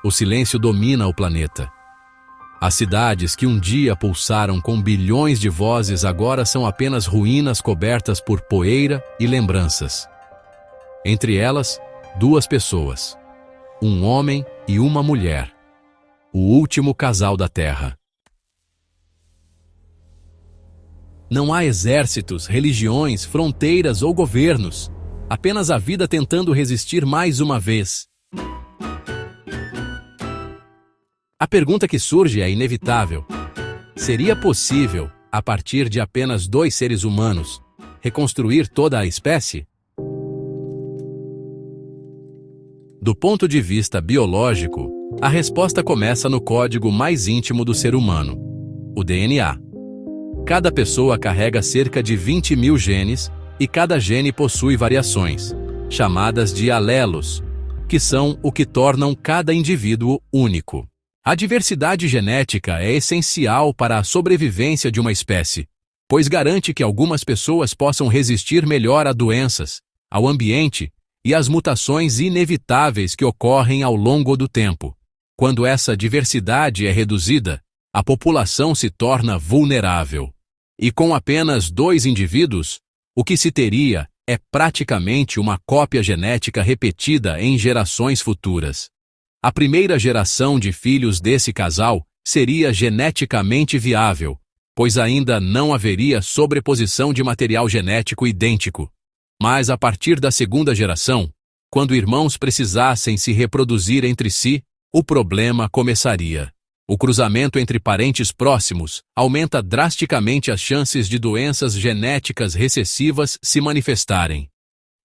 O silêncio domina o planeta. As cidades que um dia pulsaram com bilhões de vozes agora são apenas ruínas cobertas por poeira e lembranças. Entre elas, duas pessoas. Um homem e uma mulher. O último casal da Terra. Não há exércitos, religiões, fronteiras ou governos. Apenas a vida tentando resistir mais uma vez. A pergunta que surge é inevitável. Seria possível, a partir de apenas dois seres humanos, reconstruir toda a espécie? Do ponto de vista biológico, a resposta começa no código mais íntimo do ser humano, o DNA. Cada pessoa carrega cerca de 20.000 genes e cada gene possui variações, chamadas de alelos, que são o que tornam cada indivíduo único. A diversidade genética é essencial para a sobrevivência de uma espécie, pois garante que algumas pessoas possam resistir melhor a doenças, ao ambiente e às mutações inevitáveis que ocorrem ao longo do tempo. Quando essa diversidade é reduzida, a população se torna vulnerável. E com apenas dois indivíduos, o que se teria é praticamente uma cópia genética repetida em gerações futuras. A primeira geração de filhos desse casal seria geneticamente viável, pois ainda não haveria sobreposição de material genético idêntico. Mas a partir da segunda geração, quando irmãos precisassem se reproduzir entre si, o problema começaria. O cruzamento entre parentes próximos aumenta drasticamente as chances de doenças genéticas recessivas se manifestarem.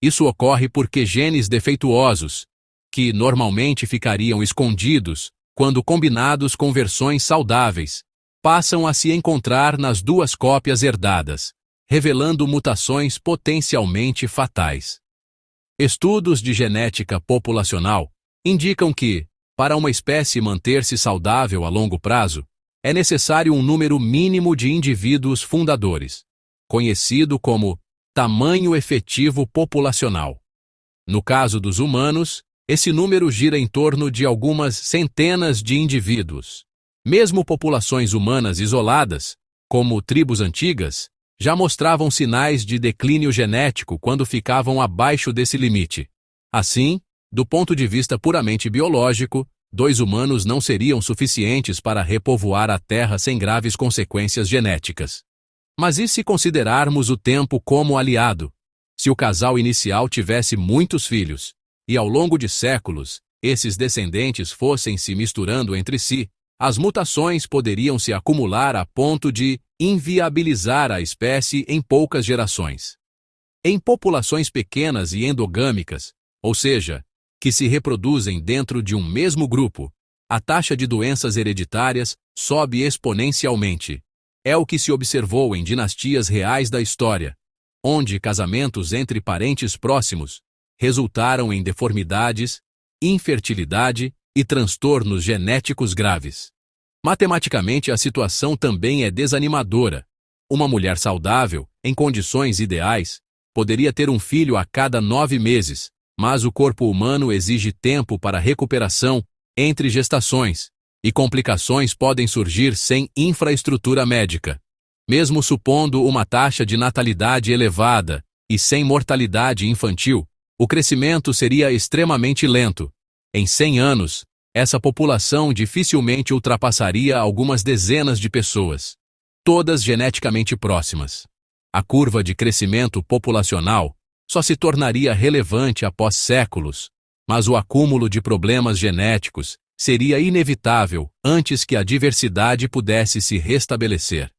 Isso ocorre porque genes defeituosos, que normalmente ficariam escondidos quando combinados com versões saudáveis, passam a se encontrar nas duas cópias herdadas, revelando mutações potencialmente fatais. Estudos de genética populacional indicam que, para uma espécie manter-se saudável a longo prazo, é necessário um número mínimo de indivíduos fundadores, conhecido como tamanho efetivo populacional. No caso dos humanos, esse número gira em torno de algumas centenas de indivíduos. Mesmo populações humanas isoladas, como tribos antigas, já mostravam sinais de declínio genético quando ficavam abaixo desse limite. Assim, do ponto de vista puramente biológico, dois humanos não seriam suficientes para repovoar a Terra sem graves consequências genéticas. Mas e se considerarmos o tempo como aliado? Se o casal inicial tivesse muitos filhos, e ao longo de séculos, esses descendentes fossem se misturando entre si, as mutações poderiam se acumular a ponto de inviabilizar a espécie em poucas gerações. Em populações pequenas e endogâmicas, ou seja, que se reproduzem dentro de um mesmo grupo, a taxa de doenças hereditárias sobe exponencialmente. É o que se observou em dinastias reais da história, onde casamentos entre parentes próximos resultaram em deformidades, infertilidade e transtornos genéticos graves. Matematicamente, a situação também é desanimadora. Uma mulher saudável, em condições ideais, poderia ter um filho a cada 9 meses, mas o corpo humano exige tempo para recuperação entre gestações, e complicações podem surgir sem infraestrutura médica. Mesmo supondo uma taxa de natalidade elevada e sem mortalidade infantil, o crescimento seria extremamente lento. Em 100 anos, essa população dificilmente ultrapassaria algumas dezenas de pessoas, todas geneticamente próximas. A curva de crescimento populacional só se tornaria relevante após séculos, mas o acúmulo de problemas genéticos seria inevitável antes que a diversidade pudesse se restabelecer.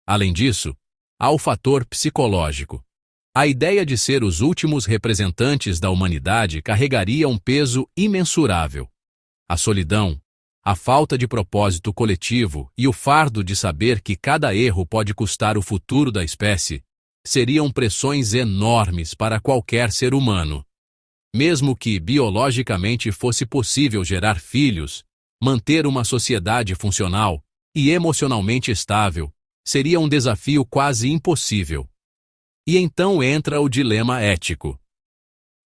Além disso, há o fator psicológico. A ideia de ser os últimos representantes da humanidade carregaria um peso imensurável. A solidão, a falta de propósito coletivo e o fardo de saber que cada erro pode custar o futuro da espécie seriam pressões enormes para qualquer ser humano. Mesmo que biologicamente fosse possível gerar filhos, manter uma sociedade funcional e emocionalmente estável seria um desafio quase impossível. E então entra o dilema ético.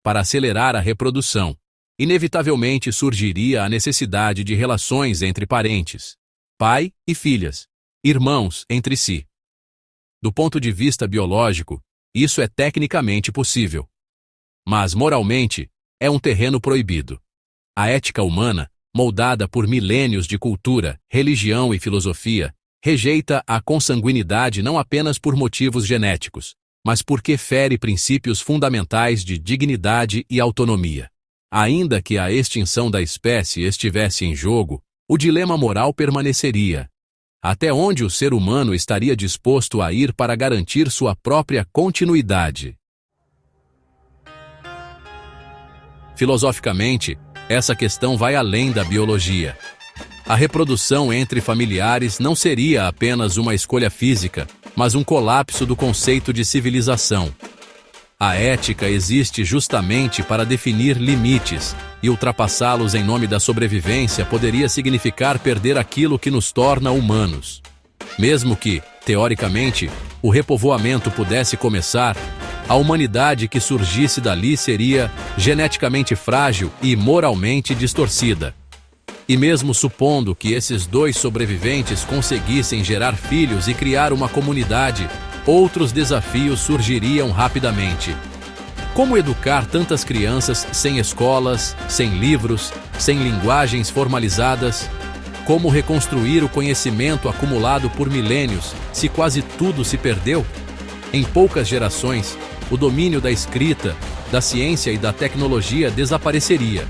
Para acelerar a reprodução, inevitavelmente surgiria a necessidade de relações entre parentes, pai e filhas, irmãos entre si. Do ponto de vista biológico, isso é tecnicamente possível. Mas, moralmente, é um terreno proibido. A ética humana, moldada por milênios de cultura, religião e filosofia, rejeita a consanguinidade não apenas por motivos genéticos, mas porque fere princípios fundamentais de dignidade e autonomia. Ainda que a extinção da espécie estivesse em jogo, o dilema moral permaneceria. Até onde o ser humano estaria disposto a ir para garantir sua própria continuidade? Filosoficamente, essa questão vai além da biologia. A reprodução entre familiares não seria apenas uma escolha física, mas um colapso do conceito de civilização. A ética existe justamente para definir limites, e ultrapassá-los em nome da sobrevivência poderia significar perder aquilo que nos torna humanos. Mesmo que, teoricamente, o repovoamento pudesse começar, a humanidade que surgisse dali seria geneticamente frágil e moralmente distorcida. E mesmo supondo que esses 2 sobreviventes conseguissem gerar filhos e criar uma comunidade, outros desafios surgiriam rapidamente. Como educar tantas crianças sem escolas, sem livros, sem linguagens formalizadas? Como reconstruir o conhecimento acumulado por milênios, se quase tudo se perdeu? Em poucas gerações, o domínio da escrita, da ciência e da tecnologia desapareceria.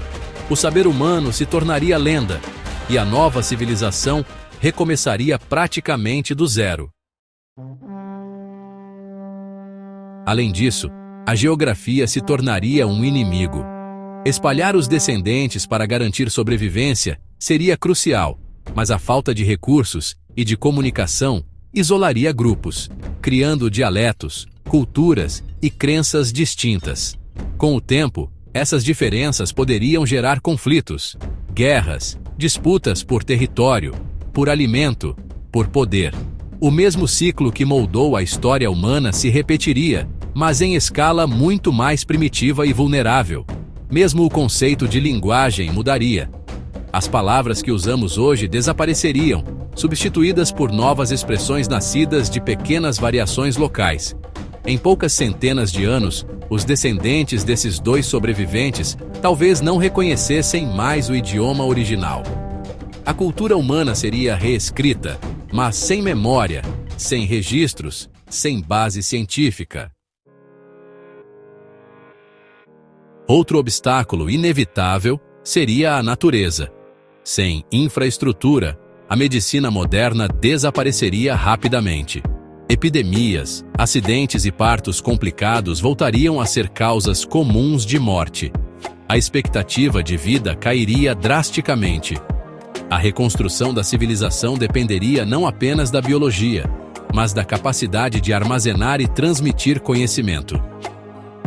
O saber humano se tornaria lenda, e a nova civilização recomeçaria praticamente do zero. Além disso, a geografia se tornaria um inimigo. Espalhar os descendentes para garantir sobrevivência seria crucial, mas a falta de recursos e de comunicação isolaria grupos, criando dialetos, culturas e crenças distintas. Com o tempo, essas diferenças poderiam gerar conflitos, guerras, disputas por território, por alimento, por poder. O mesmo ciclo que moldou a história humana se repetiria, mas em escala muito mais primitiva e vulnerável. Mesmo o conceito de linguagem mudaria. As palavras que usamos hoje desapareceriam, substituídas por novas expressões nascidas de pequenas variações locais. Em poucas centenas de anos, os descendentes desses 2 sobreviventes talvez não reconhecessem mais o idioma original. A cultura humana seria reescrita, mas sem memória, sem registros, sem base científica. Outro obstáculo inevitável seria a natureza. Sem infraestrutura, a medicina moderna desapareceria rapidamente. Epidemias, acidentes e partos complicados voltariam a ser causas comuns de morte. A expectativa de vida cairia drasticamente. A reconstrução da civilização dependeria não apenas da biologia, mas da capacidade de armazenar e transmitir conhecimento.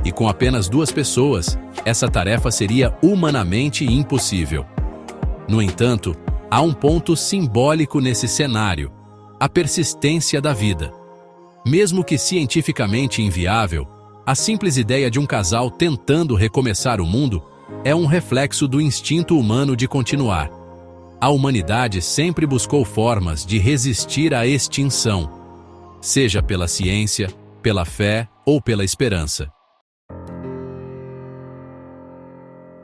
E com apenas 2 pessoas, essa tarefa seria humanamente impossível. No entanto, há um ponto simbólico nesse cenário: a persistência da vida. Mesmo que cientificamente inviável, a simples ideia de um casal tentando recomeçar o mundo é um reflexo do instinto humano de continuar. A humanidade sempre buscou formas de resistir à extinção, seja pela ciência, pela fé ou pela esperança.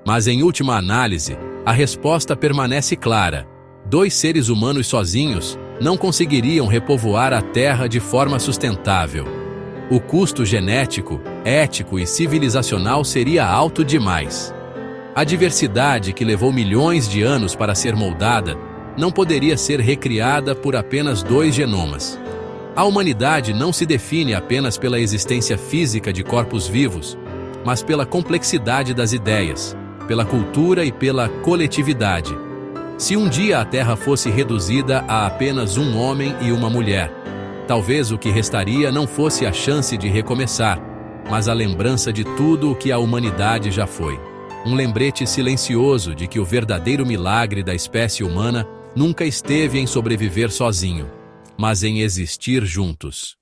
Mas em última análise, a resposta permanece clara: 2 seres humanos sozinhos não conseguiriam repovoar a Terra de forma sustentável. O custo genético, ético e civilizacional seria alto demais. A diversidade que levou milhões de anos para ser moldada não poderia ser recriada por apenas 2 genomas. A humanidade não se define apenas pela existência física de corpos vivos, mas pela complexidade das ideias, pela cultura e pela coletividade. Se um dia a Terra fosse reduzida a apenas um homem e uma mulher, talvez o que restaria não fosse a chance de recomeçar, mas a lembrança de tudo o que a humanidade já foi. Um lembrete silencioso de que o verdadeiro milagre da espécie humana nunca esteve em sobreviver sozinho, mas em existir juntos.